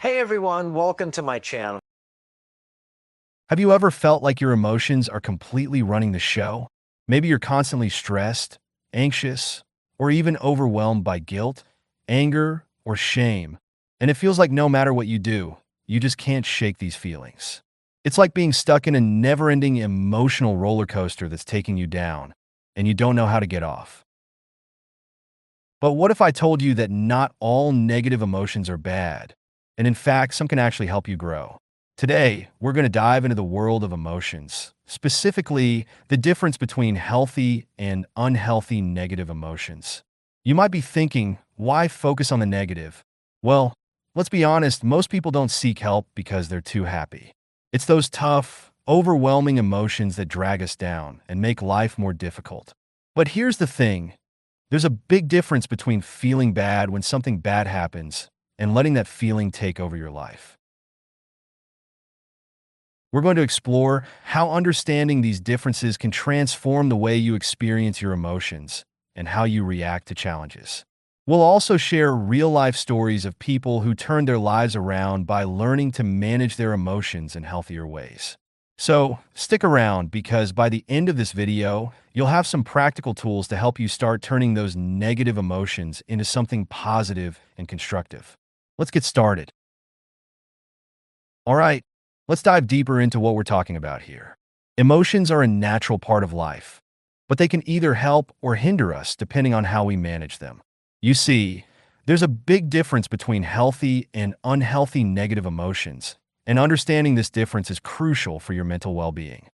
Hey everyone, welcome to my channel. Have you ever felt like your emotions are completely running the show? Maybe you're constantly stressed, anxious, or even overwhelmed by guilt, anger, or shame. And it feels like no matter what you do, you just can't shake these feelings. It's like being stuck in a never-ending emotional roller coaster that's taking you down, and you don't know how to get off. But what if I told you that not all negative emotions are bad, and in fact, some can actually help you grow? Today, we're going to dive into the world of emotions, specifically the difference between healthy and unhealthy negative emotions. You might be thinking, why focus on the negative? Well, let's be honest, most people don't seek help because they're too happy. It's those tough, overwhelming emotions that drag us down and make life more difficult. But here's the thing. There's a big difference between feeling bad when something bad happens and letting that feeling take over your life. We're going to explore how understanding these differences can transform the way you experience your emotions and how you react to challenges. We'll also share real-life stories of people who turned their lives around by learning to manage their emotions in healthier ways. So, stick around because by the end of this video, you'll have some practical tools to help you start turning those negative emotions into something positive and constructive. Let's get started. All right, let's dive deeper into what we're talking about here. Emotions are a natural part of life, but they can either help or hinder us depending on how we manage them. You see, there's a big difference between healthy and unhealthy negative emotions, and understanding this difference is crucial for your mental well-being.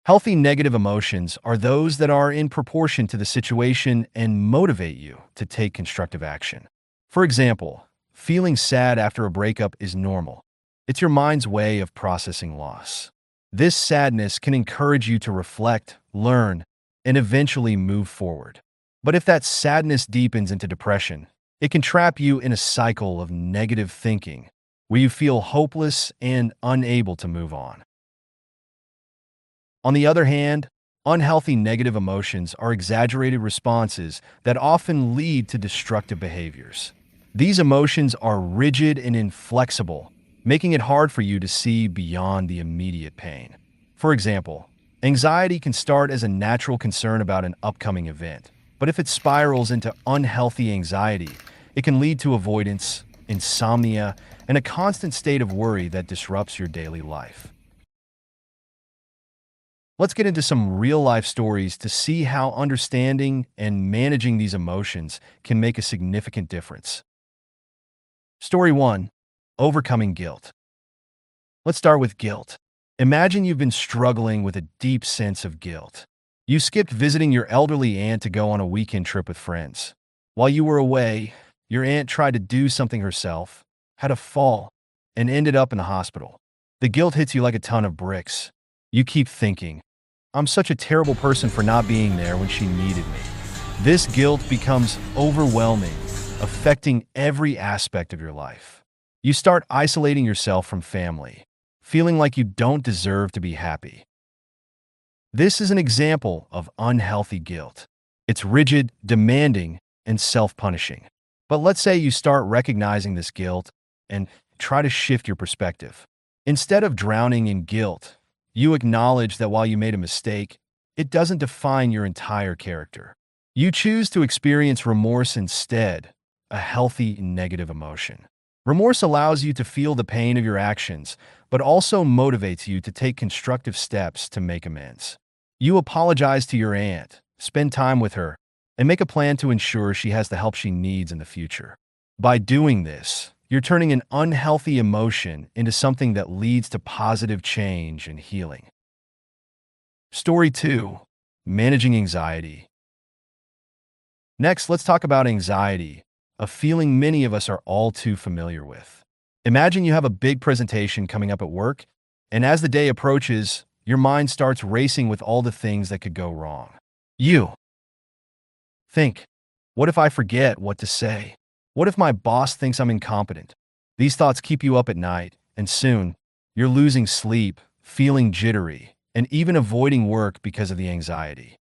Healthy negative emotions are those that are in proportion to the situation and motivate you to take constructive action. For example, feeling sad after a breakup is normal. It's your mind's way of processing loss. This sadness can encourage you to reflect, learn, and eventually move forward. But if that sadness deepens into depression, it can trap you in a cycle of negative thinking where you feel hopeless and unable to move on. On the other hand, unhealthy negative emotions are exaggerated responses that often lead to destructive behaviors. These emotions are rigid and inflexible, making it hard for you to see beyond the immediate pain. For example, anxiety can start as a natural concern about an upcoming event, but if it spirals into unhealthy anxiety, it can lead to avoidance, insomnia, and a constant state of worry that disrupts your daily life. Let's get into some real-life stories to see how understanding and managing these emotions can make a significant difference. Story 1. Overcoming guilt. Let's start with guilt. Imagine you've been struggling with a deep sense of guilt. You skipped visiting your elderly aunt to go on a weekend trip with friends. While you were away, your aunt tried to do something herself, had a fall, and ended up in the hospital. The guilt hits you like a ton of bricks. You keep thinking, I'm such a terrible person for not being there when she needed me. This guilt becomes overwhelming, affecting every aspect of your life. You start isolating yourself from family, feeling like you don't deserve to be happy. This is an example of unhealthy guilt. It's rigid, demanding, and self-punishing. But let's say you start recognizing this guilt and try to shift your perspective. Instead of drowning in guilt, you acknowledge that while you made a mistake, it doesn't define your entire character. You choose to experience remorse instead, a healthy negative emotion. Remorse allows you to feel the pain of your actions, but also motivates you to take constructive steps to make amends. You apologize to your aunt, spend time with her, and make a plan to ensure she has the help she needs in the future. By doing this, you're turning an unhealthy emotion into something that leads to positive change and healing. Story 2. Managing anxiety. Next, let's talk about anxiety, a feeling many of us are all too familiar with. Imagine you have a big presentation coming up at work, and as the day approaches, your mind starts racing with all the things that could go wrong. You think, what if I forget what to say? What if my boss thinks I'm incompetent? These thoughts keep you up at night, and soon, you're losing sleep, feeling jittery, and even avoiding work because of the anxiety.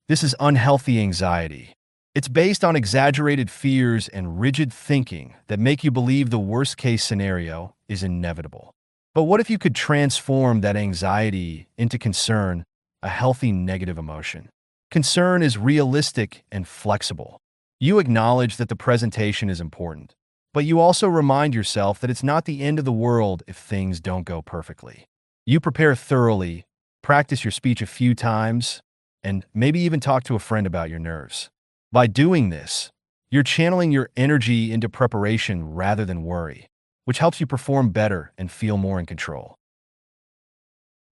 This is unhealthy anxiety. It's based on exaggerated fears and rigid thinking that make you believe the worst-case scenario is inevitable. But what if you could transform that anxiety into concern, a healthy negative emotion? Concern is realistic and flexible. You acknowledge that the presentation is important, but you also remind yourself that it's not the end of the world if things don't go perfectly. You prepare thoroughly, practice your speech a few times, and maybe even talk to a friend about your nerves. By doing this, you're channeling your energy into preparation rather than worry, which helps you perform better and feel more in control.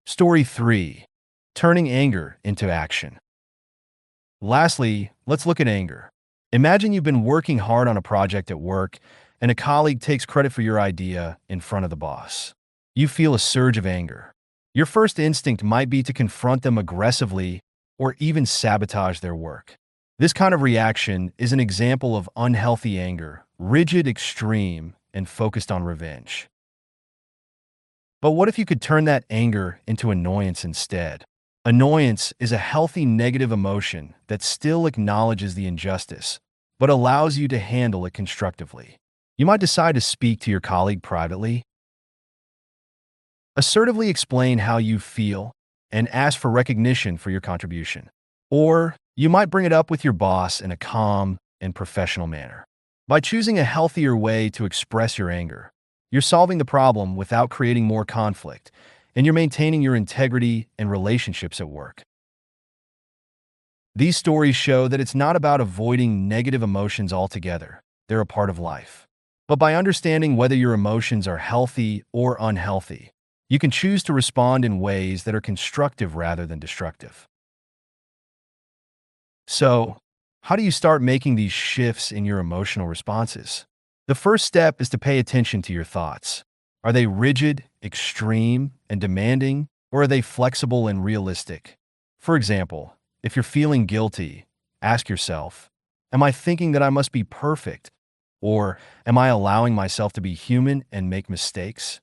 Story 3. Turning anger into action. Lastly, let's look at anger. Imagine you've been working hard on a project at work, and a colleague takes credit for your idea in front of the boss. You feel a surge of anger. Your first instinct might be to confront them aggressively or even sabotage their work. This kind of reaction is an example of unhealthy anger, rigid, extreme, and focused on revenge. But what if you could turn that anger into annoyance instead? Annoyance is a healthy negative emotion that still acknowledges the injustice, but allows you to handle it constructively. You might decide to speak to your colleague privately, assertively explain how you feel, and ask for recognition for your contribution. Or you might bring it up with your boss in a calm and professional manner. By choosing a healthier way to express your anger, you're solving the problem without creating more conflict, and you're maintaining your integrity and relationships at work. These stories show that it's not about avoiding negative emotions altogether. They're a part of life. But by understanding whether your emotions are healthy or unhealthy, you can choose to respond in ways that are constructive rather than destructive. So, how do you start making these shifts in your emotional responses? The first step is to pay attention to your thoughts. Are they rigid, extreme, and demanding, or are they flexible and realistic? For example, if you're feeling guilty, ask yourself, am I thinking that I must be perfect? Or am I allowing myself to be human and make mistakes?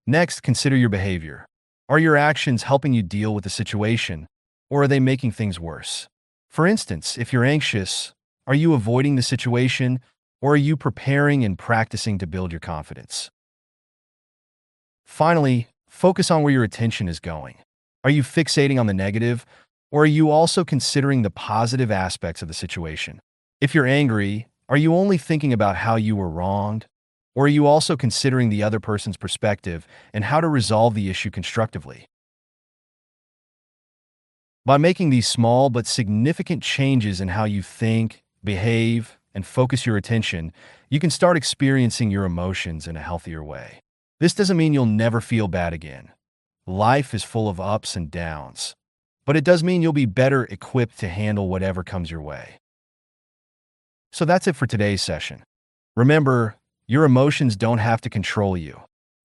Next, consider your behavior. Are your actions helping you deal with the situation, or are they making things worse? For instance, if you're anxious, are you avoiding the situation, or are you preparing and practicing to build your confidence? Finally, focus on where your attention is going. Are you fixating on the negative, or are you also considering the positive aspects of the situation? If you're angry, are you only thinking about how you were wronged, or are you also considering the other person's perspective and how to resolve the issue constructively? By making these small but significant changes in how you think, behave, and focus your attention, you can start experiencing your emotions in a healthier way. This doesn't mean you'll never feel bad again. Life is full of ups and downs, but it does mean you'll be better equipped to handle whatever comes your way. So that's it for today's session. Remember, your emotions don't have to control you.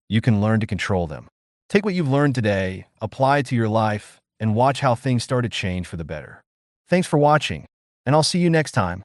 You can learn to control them. Take what you've learned today, apply it to your life, and watch how things start to change for the better. Thanks for watching, and I'll see you next time.